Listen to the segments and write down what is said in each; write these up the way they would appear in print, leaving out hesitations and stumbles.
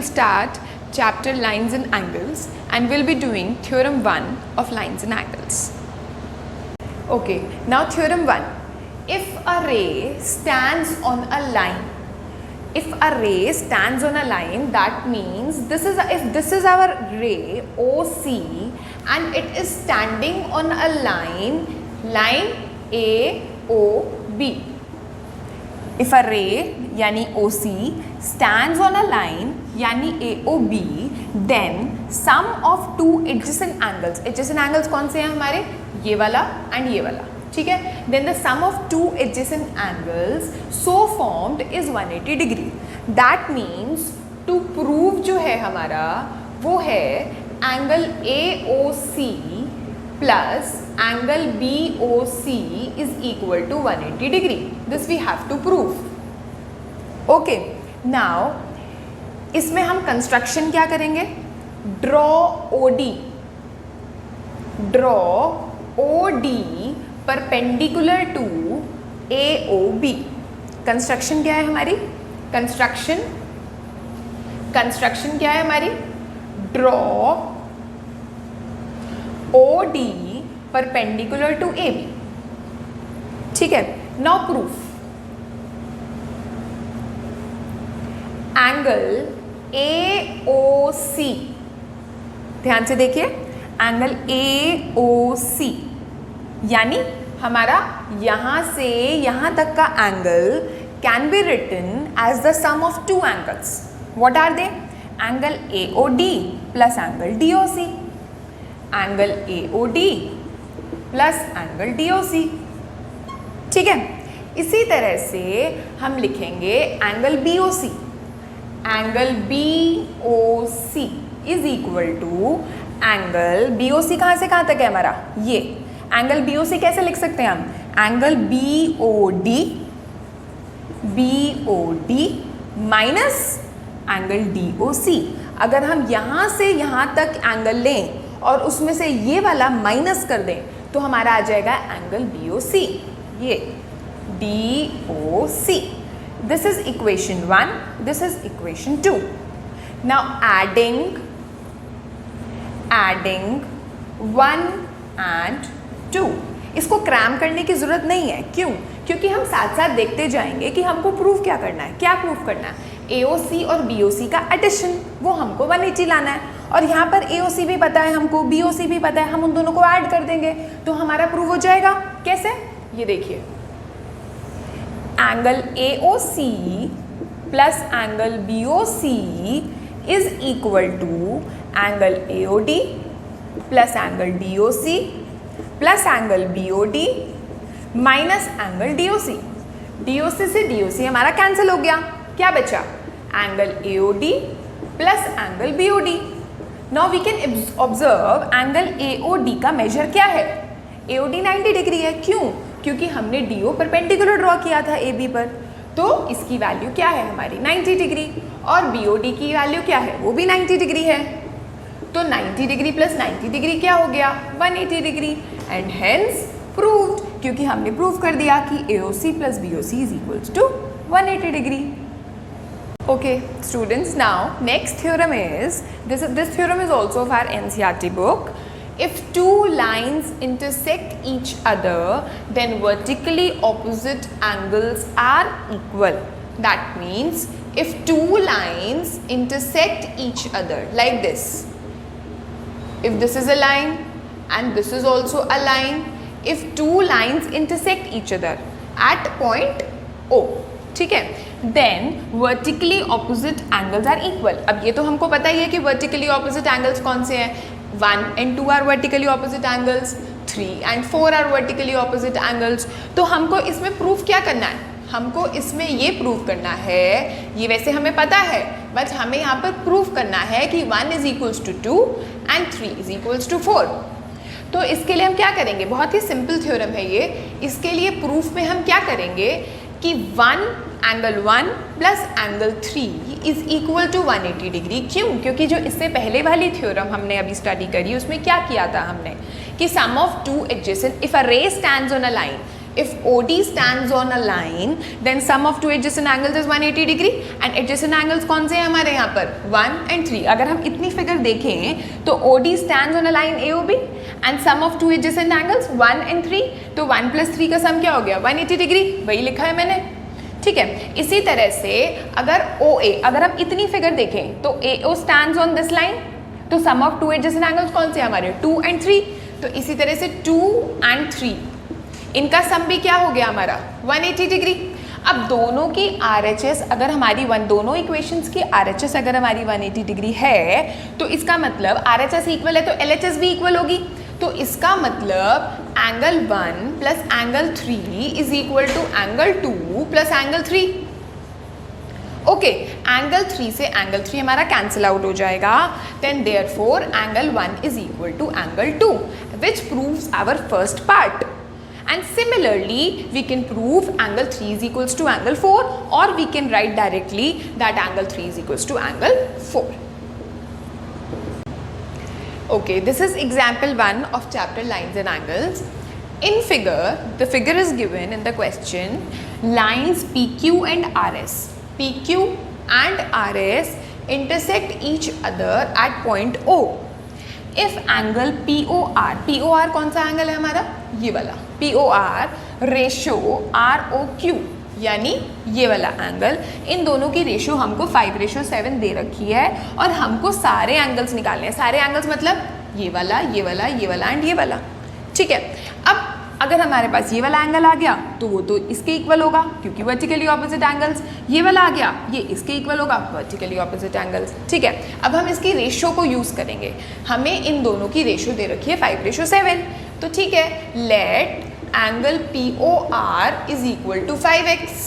will start chapter lines and angles and we'll be doing theorem 1 of lines and angles. Okay, now theorem 1. If a ray stands on a line, that means if this is our ray OC and it is standing on a line AOB. If a ray यानी OC stands on a line यानी AOB, then sum of two adjacent angles कौन से हैं हमारे, ये वाला and ये वाला, ठीक है. Then the sum of two adjacent angles so formed is 180 degree. That means to prove जो है हमारा वो है angle AOC plus angle BOC is equal to 180 degree. This we have to prove. Okay. Now इसमें हम construction क्या करेंगे, draw OD perpendicular to AOB. Construction क्या है हमारी, कंस्ट्रक्शन क्या है हमारी, draw OD perpendicular to AB. ठीक है. Now proof. एंगल AOC, ध्यान से देखिए, एंगल AOC यानी हमारा यहाँ से यहाँ तक का angle can be written as the sum of two angles. What are they, angle AOD प्लस एंगल DOC, एंगल AOD प्लस एंगल DOC. ठीक है. इसी तरह से हम लिखेंगे angle BOC. Angle BOC is equal to angle BOC कहाँ से कहाँ तक है हमारा, ये एंगल BOC कैसे लिख सकते हैं हम, angle BOD minus angle DOC. अगर हम यहाँ से यहाँ तक एंगल लें और उसमें से ये वाला माइनस कर दें तो हमारा आ जाएगा एंगल BOC, ये DOC. This is equation 1, this is equation 2. Now adding 1 and 2. इसको क्रैम करने की ज़रूरत नहीं है. क्यों? क्योंकि हम साथ साथ देखते जाएंगे कि हमको प्रूफ क्या करना है. क्या प्रूफ करना है, AOC और BOC का एडिशन, वो हमको 180 लाना है. और यहाँ पर AOC भी पता है हमको, BOC भी पता है, हम उन दोनों को ऐड कर देंगे तो हमारा प्रूफ हो जाएगा. कैसे, ये देखिए, एंगल AOC प्लस angle BOC is equal to angle AOD प्लस एंगल DOC प्लस angle BOD minus angle DOC. DOC से DOC हमारा कैंसिल हो गया, क्या बचा, एंगल AOD प्लस angle BOD. Now we can observe angle AOD का मेजर क्या है, AOD 90 डिग्री है. क्यों? क्योंकि हमने DO परपेंडिकुलर ड्रॉ किया था AB पर, तो इसकी वैल्यू क्या है हमारी 90 डिग्री, और BOD की वैल्यू क्या है, वो भी 90 डिग्री है. तो 90 डिग्री प्लस 90 डिग्री क्या हो गया, 180 डिग्री. एंड हेंस प्रूव्ड, क्योंकि हमने प्रूव कर दिया कि AOC प्लस BOC is equals to 180 degree. Okay students, now next theorem is this theorem is also of our NCERT book. If two lines intersect each other, then vertically opposite angles are equal. That means if two lines intersect each other like this, if this is a line and this is also a line, if two lines intersect each other at point O, ठीक है, then vertically opposite angles are equal. अब ये तो हमको पता ही है कि vertically opposite angles कौन से हैं, 1 and 2 are vertically opposite angles, 3 and 4 are vertically opposite angles. तो हमको इसमें प्रूफ क्या करना है, हमको इसमें ये प्रूफ करना है, ये वैसे हमें पता है बट हमें यहाँ पर प्रूफ करना है कि 1 is equals to 2 and 3 is equals to 4. तो इसके लिए हम क्या करेंगे, बहुत ही सिंपल थ्योरम है ये. इसके लिए प्रूफ में हम क्या करेंगे कि angle 1 plus angle 3 is equal to 180 degree. क्यों? क्योंकि जो इससे पहले वाली थ्योरम हमने अभी स्टडी करी उसमें क्या किया था हमने कि sum of two adjacent, if a ray stands on a line if OD stands on a line then sum of two adjacent angles is 180 degree and adjacent angles कौन से हैं हमारे यहाँ पर 1 and 3। अगर हम इतनी फिगर देखें तो OD stands on a line AOB and sum of two adjacent angles 1 and 3, तो 1 plus 3 का सम क्या हो गया 180 डिग्री, वही लिखा है मैंने। ठीक है, इसी तरह से अगर OA, अगर हम इतनी फिगर देखें तो AO stands on this line, तो सम ऑफ टू एडजेसेंट एंगल्स कौन से हमारे 2 and 3, तो इसी तरह से 2 and 3 इनका सम भी क्या हो गया हमारा 180 डिग्री। अब दोनों की RHS अगर हमारी दोनों इक्वेशंस की RHS अगर हमारी 180 डिग्री है तो इसका मतलब RHS इक्वल है तो LHS भी इक्वल होगी, तो इसका मतलब angle 1 plus angle 3 is equal to angle 2 plus angle 3। Okay, angle 3 से एंगल 3 हमारा कैंसिल आउट हो जाएगा, then therefore angle 1 is equal to angle 2 which proves our first part. And similarly, we can prove angle 3 is equals to angle 4, or we can write directly that angle 3 is equals to angle 4. Okay, this is example 1 of chapter lines and angles. In figure, the figure is given in the question, lines PQ and RS. PQ and RS intersect each other at point O. If angle POR कौन सा angle है हमारा, ये वाला POR ratio ROQ यानी ये वाला angle, इन दोनों की रेशो हमको 5:7 दे रखी है और हमको सारे एंगल्स निकालने हैं। सारे एंगल्स मतलब ये वाला, ये वाला, ये वाला एंड ये वाला। ठीक है, अब अगर हमारे पास ये वाला एंगल आ गया तो वो तो इसके इक्वल होगा क्योंकि वर्टिकली ऑपोजिट एंगल्स, ये वाला आ गया ये इसके इक्वल होगा वर्टिकली ऑपोजिट एंगल्स। ठीक है, अब हम इसकी रेशो को यूज़ करेंगे, हमें इन दोनों की रेशो दे रखी है 5:7, तो ठीक है, let angle POR is equal to 5x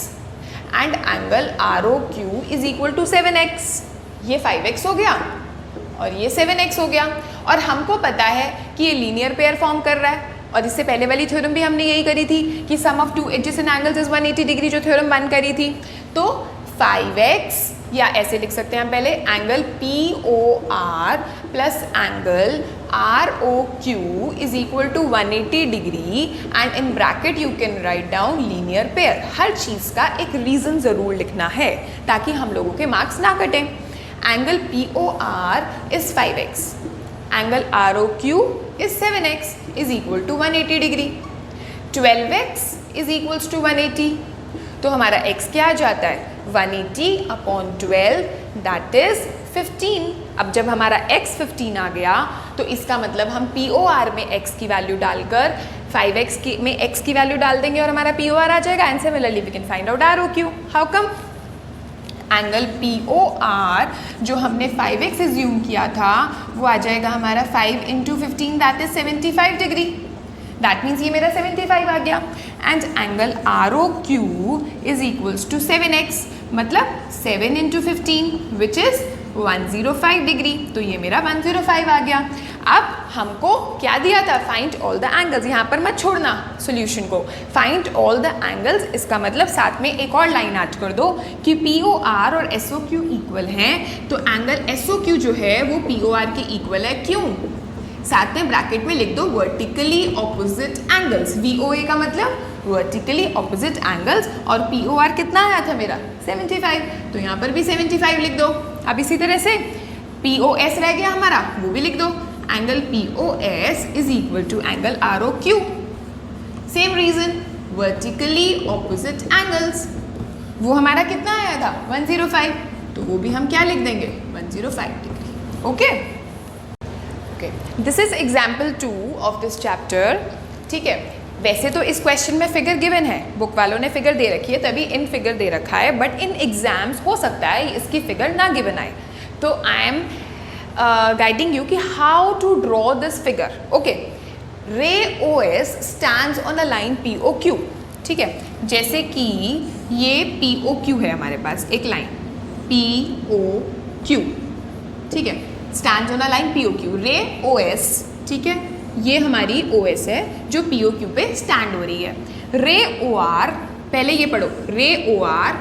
and angle ROQ is equal to 7x। ये 5x हो गया और ये 7x हो गया, और हमको पता है कि ये लीनियर पेयर फॉर्म कर रहा है, और इससे पहले वाली थ्योरम भी हमने यही करी थी कि sum of two adjacent angles is 180 degree, जो थ्योरम 1 करी थी। तो 5x या ऐसे लिख सकते हैं हम पहले, angle POR plus angle ROQ is equal to 180 degree and in bracket you can write down linear pair. हर चीज़ का एक रीज़न ज़रूर लिखना है ताकि हम लोगों के मार्क्स ना कटें। Angle POR is 5x, angle ROQ is 7x is equal to 180 degree, 12x is equals to 180, तो हमारा x क्या आ जाता है 180 अपॉन 12 दैट इज 15। अब जब हमारा x 15 आ गया तो इसका मतलब हम POR में x की वैल्यू डालकर 5x में x की वैल्यू डाल देंगे और हमारा POR आ जाएगा, and similarly we can find out ROQ। How come, angle POR जो हमने 5x एज्यूम किया था वो आ जाएगा हमारा 5 × 15 that is 75 degree, that means ये मेरा 75 आ गया, and angle ROQ is equals to 7x मतलब 7 × 15 विच इज 105 डिग्री, तो ये मेरा 105 आ गया। अब हमको क्या दिया था, फाइंड ऑल द एंगल्स, यहाँ पर मत छोड़ना सॉल्यूशन को, फाइंड ऑल द एंगल्स, इसका मतलब साथ में एक और लाइन ऐड कर दो कि POR और SOQ इक्वल हैं, तो एंगल SOQ जो है वो POR के इक्वल है, क्यों, साथ में ब्रैकेट में लिख दो वर्टिकली ऑपोजिट एंगल्स, VOA का मतलब वर्टिकली ऑपोजिट एंगल्स, और POR कितना आया था मेरा 75, तो यहाँ पर भी 75 लिख दो। अब इसी तरह से POS रह गया हमारा, वो भी लिख दो, angle POS is equal to angle ROQ, same reason vertically opposite angles, वो हमारा कितना आया था 105, तो वो भी हम क्या लिख देंगे 105 degree. Okay okay, this is example 2 of this chapter. ठीक है, वैसे तो इस क्वेश्चन में फिगर गिवन है, बुक वालों ने फिगर दे रखी है तभी इन फिगर दे रखा है, बट इन एग्जाम्स हो सकता है इसकी फिगर ना गिवन आए, तो आई एम गाइडिंग यू कि how to draw this figure. Okay, ray OS stands on a line POQ। ठीक है, जैसे कि ये POQ है हमारे पास एक लाइन POQ, ठीक है, stands on a line POQ, रे OS, ठीक है, ये हमारी OS है जो POQ पे स्टैंड हो रही है। रे OR, पहले ये पढ़ो, रे OR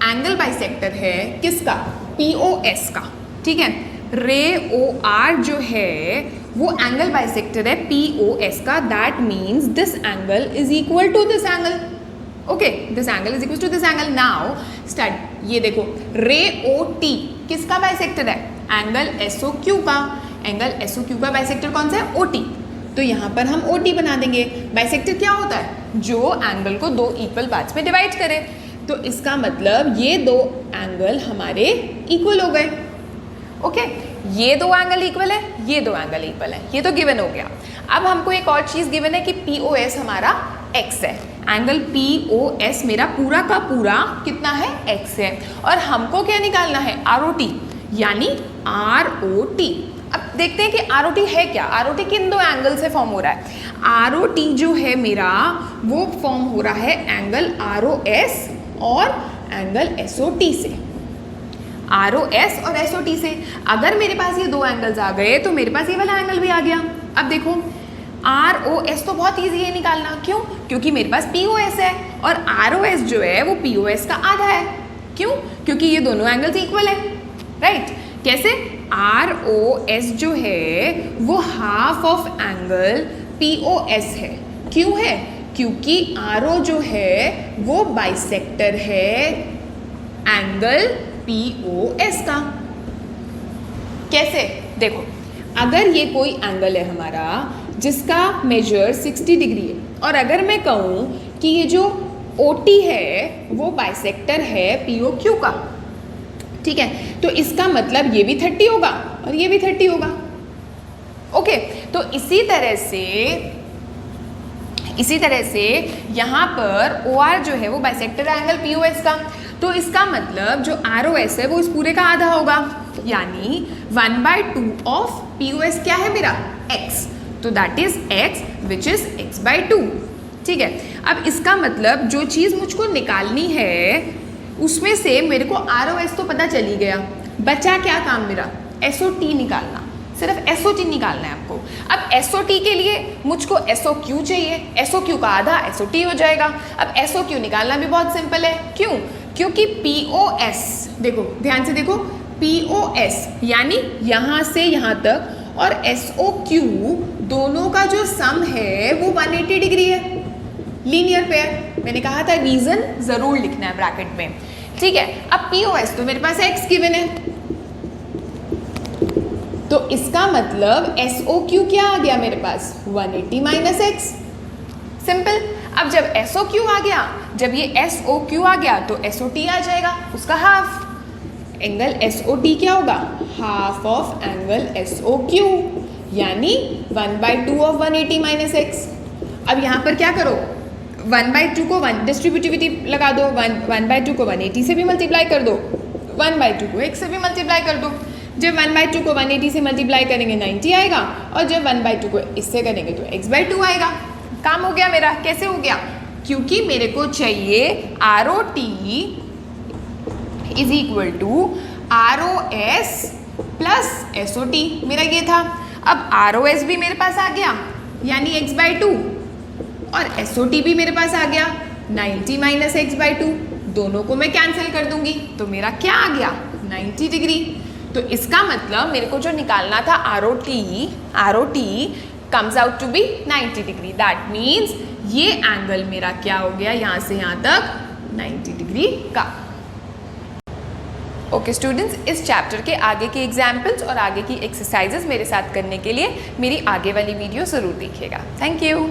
एंगल बाइसेक्टर है किसका, POS का। ठीक है, रे OR जो है वो एंगल बाइसेक्टर है POS का, that means this angle is equal to this angle. Okay, this angle is equal to this angle. Now start. ये देखो रे OT किसका बाइसेक्टर है? एंगल SOQ का. एंगल SOQ का बाइसेक्टर कौन सा है? OT. तो यहाँ पर हम OT बना देंगे. बाइसेक्टर क्या होता है? जो एंगल को दो इक्वल पार्ट्स में डिवाइड करे. तो इसका मतलब ये दो एंगल हमारे इक्वल हो गए. ओके, ये दो एंगल इक्वल है, ये दो एंगल इक्वल है, ये तो गिवन हो गया. अब हमको एक और चीज़ गिवन है कि POS हमारा x है. एंगल POS मेरा पूरा का पूरा कितना है? x है. और हमको क्या निकालना है? ROT, यानी ROT. अब देखते हैं कि ROT है क्या. ROT किन दो एंगल से फॉर्म हो रहा है? ROT जो है मेरा वो फॉर्म हो रहा है एंगल ROS और एंगल SOT से. ROS और SOT से. अगर मेरे पास ये दो एंगल्स आ गए तो मेरे पास ये वाला एंगल भी आ गया. अब देखो ROS तो बहुत ईजी है निकालना. क्यों? क्योंकि मेरे पास POS है और ROS जो है वो POS का आधा है. क्यों? क्योंकि ये दोनों एंगल्स इक्वल है. राइट? कैसे? ROS जो है वो हाफ ऑफ एंगल POS है. क्यों है? क्योंकि RO जो है वो बाइसेक्टर है एंगल POS का. कैसे? देखो, अगर ये कोई एंगल है हमारा जिसका मेजर 60 डिग्री है और अगर मैं कहूँ कि ये जो OT है वो बाइसेक्टर है POQ का, ठीक है, तो इसका मतलब ये भी 30 होगा और ये भी 30 होगा. ओके, तो इसी तरह से यहाँ पर OR जो है वो बाइसेक्टर एंगल POS का. तो इसका मतलब जो ROS है वो इस पूरे का आधा होगा, यानी 1/2 ऑफ POS क्या है मेरा? x. तो that is x which is x/2. ठीक है. अब इसका मतलब जो चीज़ मुझको निकालनी है उसमें से मेरे को ROS तो पता चल ही गया. बचा क्या काम मेरा? SOT निकालना. सिर्फ SOT निकालना है आपको. अब SOT के लिए मुझको SOQ चाहिए. SOQ का आधा SOT हो जाएगा. अब SOQ निकालना भी बहुत सिंपल है. क्यों? क्योंकि POS, देखो ध्यान से देखो, POS यानी यहाँ से यहाँ तक और SOQ दोनों का जो सम है वो 180 डिग्री है. Linear pair. मैंने कहा था रीजन जरूर लिखना है ब्रैकेट में. ठीक है. अब POS तो मेरे पास x गिवन है, तो इसका मतलब SOQ क्या आ गया मेरे पास? 180 माइनस x. सिंपल. अब जब SOQ आ गया, जब ये SOQ आ गया तो SOT आ जाएगा, उसका हाफ. एंगल SOT क्या होगा? हाफ ऑफ एंगल SOQ, यानी 1/2 ऑफ 180 माइनस x. अब यहाँ पर क्या करो? 1/2 को डिस्ट्रीब्यूटिविटी लगा दो. 1/2 को 180 से भी मल्टीप्लाई कर दो, 1/2 को x से भी मल्टीप्लाई कर दो. जब 1/2 को 180 से मल्टीप्लाई करेंगे 90 आएगा और जब 1/2 को इससे करेंगे तो x/2 आएगा. काम हो गया मेरा. कैसे हो गया? क्योंकि मेरे को चाहिए ROT is equal to ROS plus SOT. मेरा ये था. अब ROS भी मेरे पास आ गया यानी x/2 और SOT भी मेरे पास आ गया 90 माइनस x/2. दोनों को मैं कैंसिल कर दूंगी तो मेरा क्या आ गया? 90 डिग्री. तो इसका मतलब मेरे को जो निकालना था ROT comes out to be 90 degree. That means ये एंगल मेरा क्या हो गया? यहाँ से यहाँ तक 90 डिग्री का. ओके स्टूडेंट्स, इस चैप्टर के आगे के एग्जाम्पल्स और आगे की एक्सरसाइजेस मेरे साथ करने के लिए मेरी आगे वाली वीडियो ज़रूर देखिएगा. Thank you.